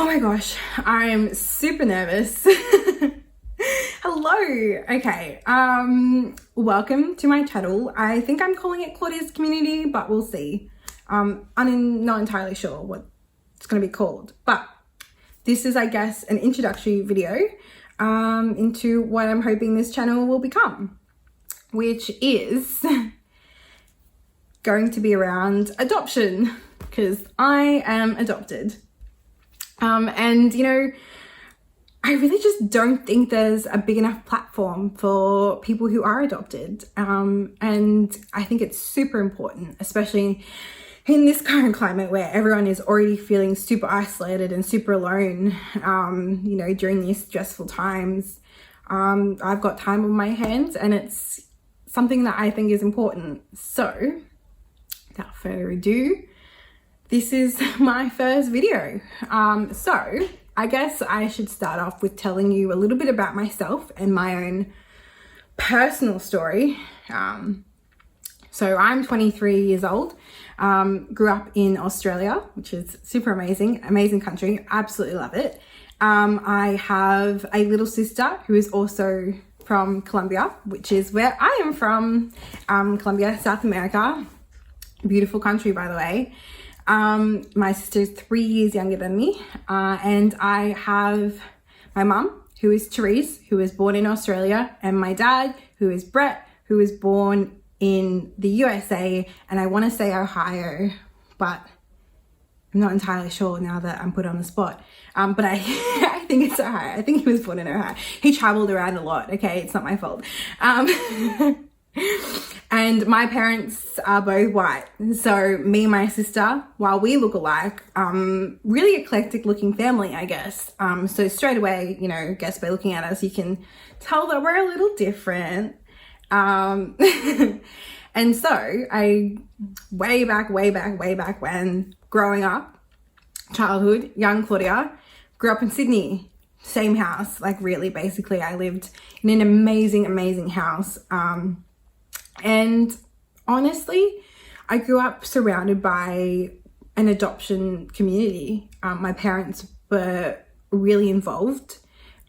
Oh my gosh, I'm super nervous. Hello. Okay. Welcome to my channel. I think I'm calling it Claudia's Community, but we'll see. I'm not entirely sure what it's going to be called, but this is, I guess, an introductory video into what I'm hoping this channel will become, which is going to be around adoption, because I am adopted. And you know, I really just don't think there's a big enough platform for people who are adopted. And I think it's super important, especially in this current climate where everyone is already feeling super isolated and super alone, you know, during these stressful times. I've got time on my hands and it's something that I think is important. So without further ado, this is my first video. So I guess I should start off with telling you a little bit about myself and my own personal story. So I'm 23 years old, grew up in Australia, which is super amazing country. Absolutely love it. I have a little sister who is also from Colombia, which is where I am from, Colombia, South America. Beautiful country, by the way. My sister is 3 years younger than me, and I have my mum, who is Therese, who was born in Australia, and my dad, who is Brett, who was born in the USA, and I want to say Ohio, but I'm not entirely sure now that I'm put on the spot. But I think it's Ohio. I think he was born in Ohio. He traveled around a lot. Okay, it's not my fault. And my parents are both white. So me and my sister, while we look alike, really eclectic looking family, I guess. So straight away, you know, guess by looking at us, you can tell that we're a little different. And so I, way back when, growing up, childhood, young Claudia, grew up in Sydney, same house, like really basically I lived in an amazing house. And honestly, I grew up surrounded by an adoption community. My parents were really involved.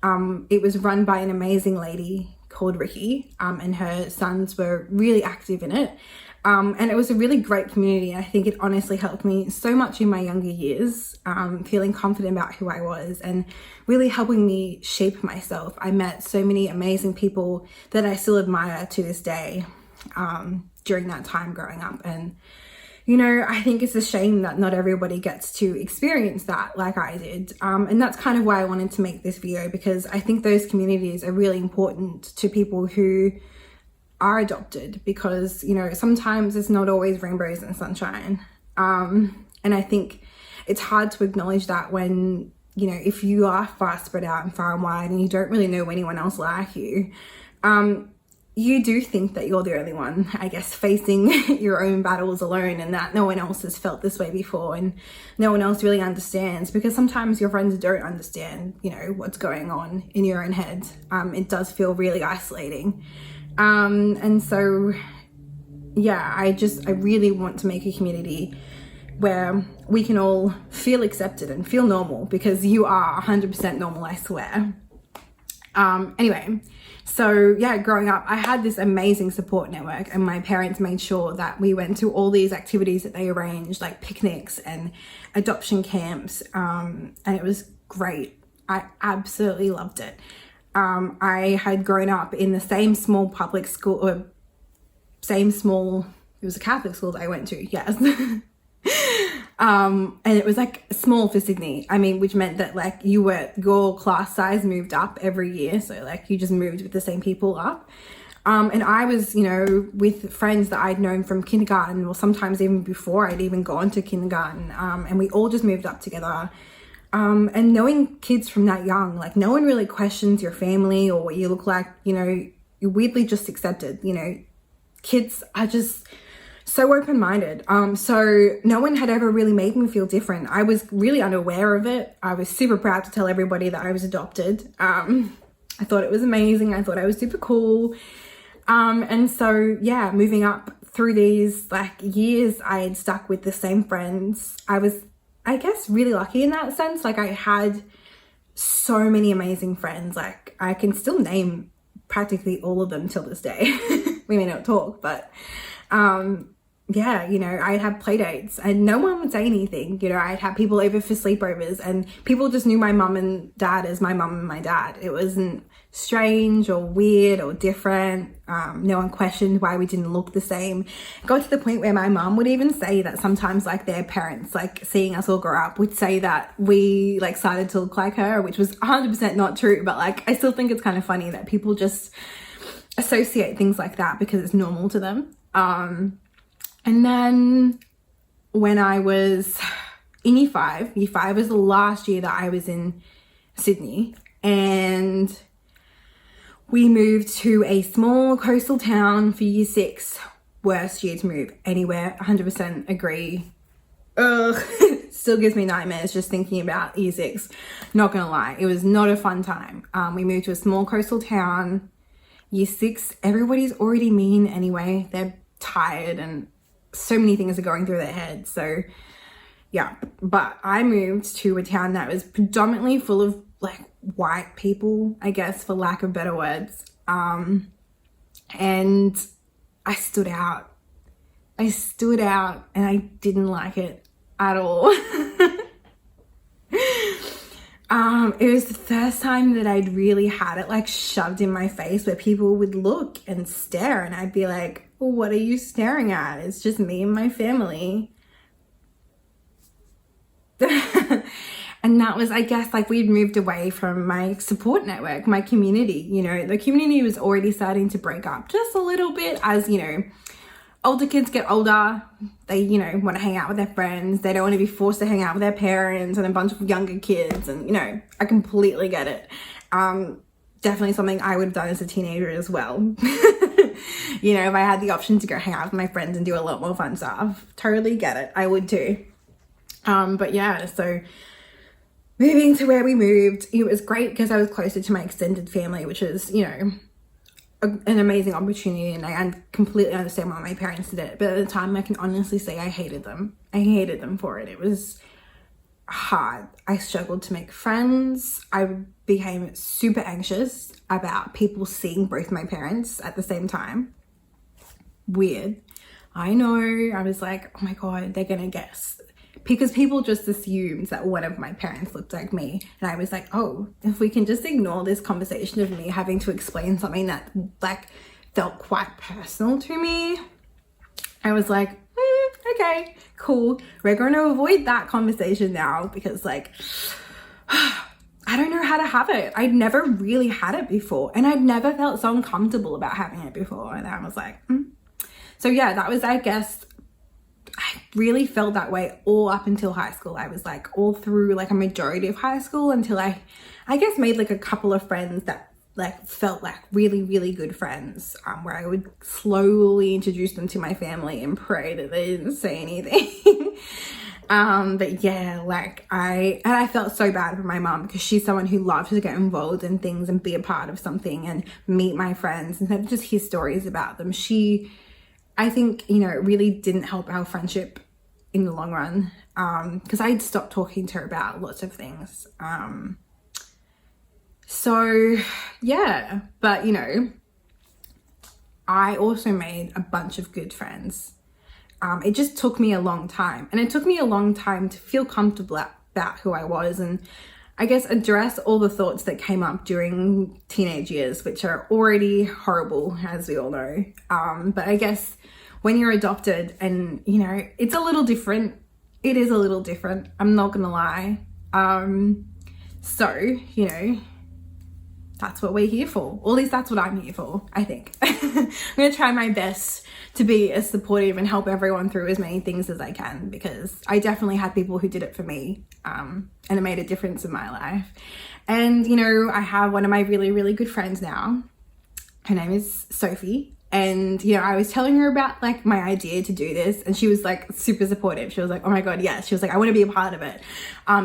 It was run by an amazing lady called Ricky, and her sons were really active in it. And it was a really great community. I think it honestly helped me so much in my younger years, feeling confident about who I was and really helping me shape myself. I met so many amazing people that I still admire to this day. During that time growing up, and you know, I think it's a shame that not everybody gets to experience that like I did, and that's kind of why I wanted to make this video, because I think those communities are really important to people who are adopted, because you know, sometimes it's not always rainbows and sunshine, and I think it's hard to acknowledge that when, you know, if you are far spread out and far and wide and you don't really know anyone else like you, you do think that you're the only one, I guess, facing your own battles alone, and that no one else has felt this way before and no one else really understands, because sometimes your friends don't understand, you know, what's going on in your own head. It does feel really isolating. And so, yeah, I really want to make a community where we can all feel accepted and feel normal, because you are 100% normal, I swear. Anyway, so yeah, growing up, I had this amazing support network, and my parents made sure that we went to all these activities that they arranged, like picnics and adoption camps, and it was great. I absolutely loved it. I had grown up in the same small public school, or it was a Catholic school that I went to, yes. And it was like small for Sydney. I mean, which meant that like your class size moved up every year. So like you just moved with the same people up. And I was, you know, with friends that I'd known from kindergarten, or sometimes even before I'd even gone to kindergarten. And we all just moved up together. And knowing kids from that young, like no one really questions your family or what you look like, you know, you're weirdly just accepted. You know, kids are just so open-minded. So no one had ever really made me feel different. I was really unaware of it. I was super proud to tell everybody that I was adopted. I thought it was amazing. I thought I was super cool. And so yeah, moving up through these like years, I had stuck with the same friends. I was I guess, really lucky in that sense. Like, I had so many amazing friends. Like, I can still name practically all of them till this day. We may not talk, but yeah, you know, I'd have play dates and no one would say anything. You know, I'd have people over for sleepovers and people just knew my mum and dad as my mum and my dad. It wasn't strange or weird or different. No one questioned why we didn't look the same. It got to the point where my mum would even say that sometimes, like, their parents, like, seeing us all grow up, would say that we, like, started to look like her, which was 100% not true. But, like, I still think it's kind of funny that people just associate things like that because it's normal to them. And then when I was in year 5 was the last year that I was in Sydney, and we moved to a small coastal town for year 6. Worst year to move anywhere, 100% agree. Ugh, still gives me nightmares just thinking about year 6. Not gonna lie, it was not a fun time. We moved to a small coastal town. Year 6, everybody's already mean anyway. They're tired and so many things are going through their heads. So yeah, but I moved to a town that was predominantly full of, like, white people, I guess, for lack of better words. And I stood out. And I didn't like it at all. It was the first time that I'd really had it, like, shoved in my face, where people would look and stare and I'd be like, well, what are you staring at? It's just me and my family. And that was, I guess, like, we'd moved away from my support network, my community. You know, the community was already starting to break up just a little bit as, you know, older kids get older. They, you know, want to hang out with their friends. They don't want to be forced to hang out with their parents and a bunch of younger kids. And, you know, I completely get it. Definitely something I would have done as a teenager as well. You know, if I had the option to go hang out with my friends and do a lot more fun stuff, totally get it. I would too. But yeah, so moving to where we moved, it was great because I was closer to my extended family, which is, you know, an amazing opportunity, and I completely understand why my parents did it. But at the time, I can honestly say I hated them. I hated them for it. It was hard. I struggled to make friends. I became super anxious about people seeing both my parents at the same time. Weird. I know. I was like, oh my God, they're gonna guess. Because people just assumed that one of my parents looked like me. And I was like, oh, if we can just ignore this conversation of me having to explain something that, like, felt quite personal to me. I was like, okay, cool. We're going to avoid that conversation now because, like, I don't know how to have it. I'd never really had it before. And I'd never felt so uncomfortable about having it before. And I was like, So yeah, that was, I guess, I really felt that way all up until high school. I was like all through, like, a majority of high school until I guess made, like, a couple of friends that, like, felt like really, really good friends, where I would slowly introduce them to my family and pray that they didn't say anything. But yeah, like, I felt so bad for my mom because she's someone who loves to get involved in things and be a part of something and meet my friends and just hear stories about them. I think, you know, it really didn't help our friendship in the long run, because I'd stopped talking to her about lots of things. So yeah, but, you know, I also made a bunch of good friends. It just took me a long time, and it took me a long time to feel comfortable about who I was and, I guess, address all the thoughts that came up during teenage years, which are already horrible, as we all know. But I guess when you're adopted and, you know, it's a little different. It is a little different. I'm not gonna lie. So, you know, that's what we're here for. Or at least that's what I'm here for, I think. I'm gonna try my best to be as supportive and help everyone through as many things as I can, because I definitely had people who did it for me, and it made a difference in my life. And, you know, I have one of my really, really good friends now. Her name is Sophie. And, you know, I was telling her about, like, my idea to do this, and she was, like, super supportive. She was like, oh my God, yes. She was like, I want to be a part of it.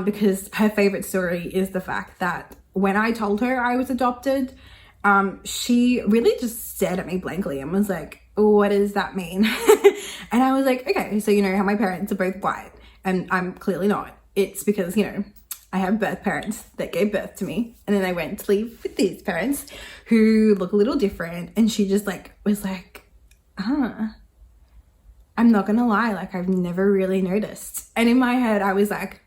Because her favorite story is the fact that when I told her I was adopted, she really just stared at me blankly and was like, what does that mean? And I was like, okay, so you know how my parents are both white and I'm clearly not. it's because, you know, I have birth parents that gave birth to me, and then I went to live with these parents who look a little different. And she just like was like, I'm not gonna lie, like I've never really noticed. And in my head I was like,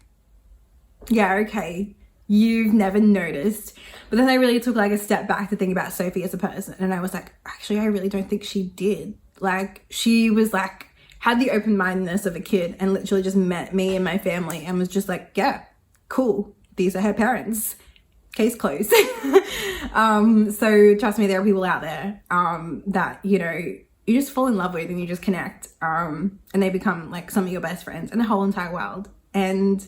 yeah, okay, you've never noticed. But then I really took like a step back to think about Sophie as a person, and I was like, actually I really don't think she did. Like she was like, had the open-mindedness of a kid and literally just met me and my family and was just like, yeah, cool, these are her parents, case closed. So trust me, there are people out there that, you know, you just fall in love with and you just connect, and they become like some of your best friends in the whole entire world. And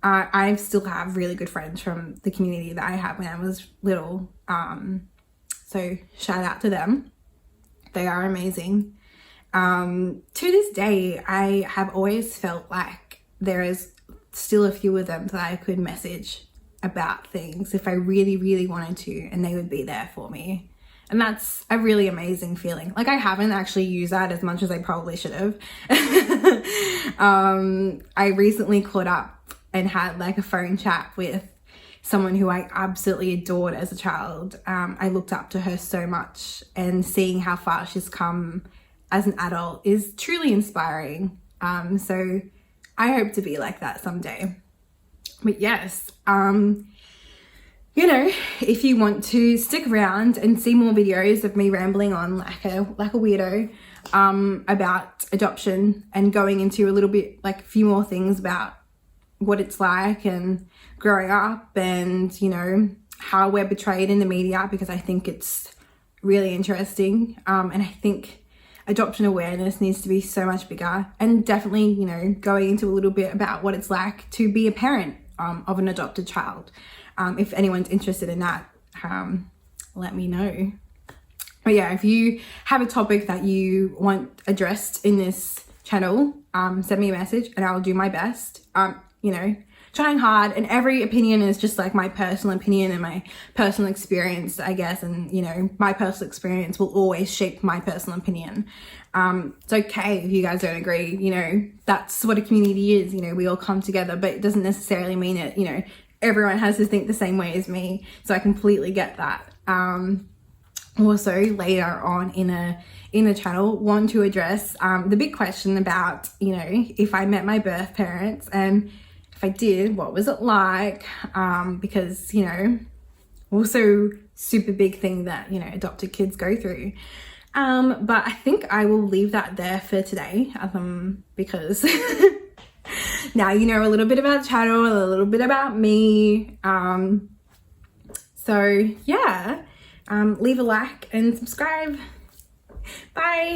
I still have really good friends from the community that I had when I was little, so shout out to them, they are amazing. To this day I have always felt like there is still a few of them that I could message about things if I really, really wanted to, and they would be there for me. And that's a really amazing feeling. Like I haven't actually used that as much as I probably should have. I recently caught up and had like a phone chat with someone who I absolutely adored as a child. I looked up to her so much, and seeing how far she's come as an adult is truly inspiring. So I hope to be like that someday. But yes, you know, if you want to stick around and see more videos of me rambling on like a weirdo about adoption and going into a little bit, like a few more things about what it's like and growing up, and, you know, how we're portrayed in the media, because I think it's really interesting. And I think adoption awareness needs to be so much bigger, and definitely, you know, going into a little bit about what it's like to be a parent of an adopted child. If anyone's interested in that, let me know. But yeah, if you have a topic that you want addressed in this channel, send me a message and I'll do my best. You know, trying hard, and every opinion is just like my personal opinion and my personal experience, I guess. And, you know, my personal experience will always shape my personal opinion. It's okay if you guys don't agree, you know, that's what a community is, you know, we all come together, but it doesn't necessarily mean that, you know, everyone has to think the same way as me. So I completely get that. Also later on in a channel, want to address the big question about, you know, if I met my birth parents, and if I did, what was it like? Because, you know, also super big thing that, you know, adopted kids go through. But I think I will leave that there for today, because now you know a little bit about the channel, a little bit about me. So yeah, leave a like and subscribe. Bye.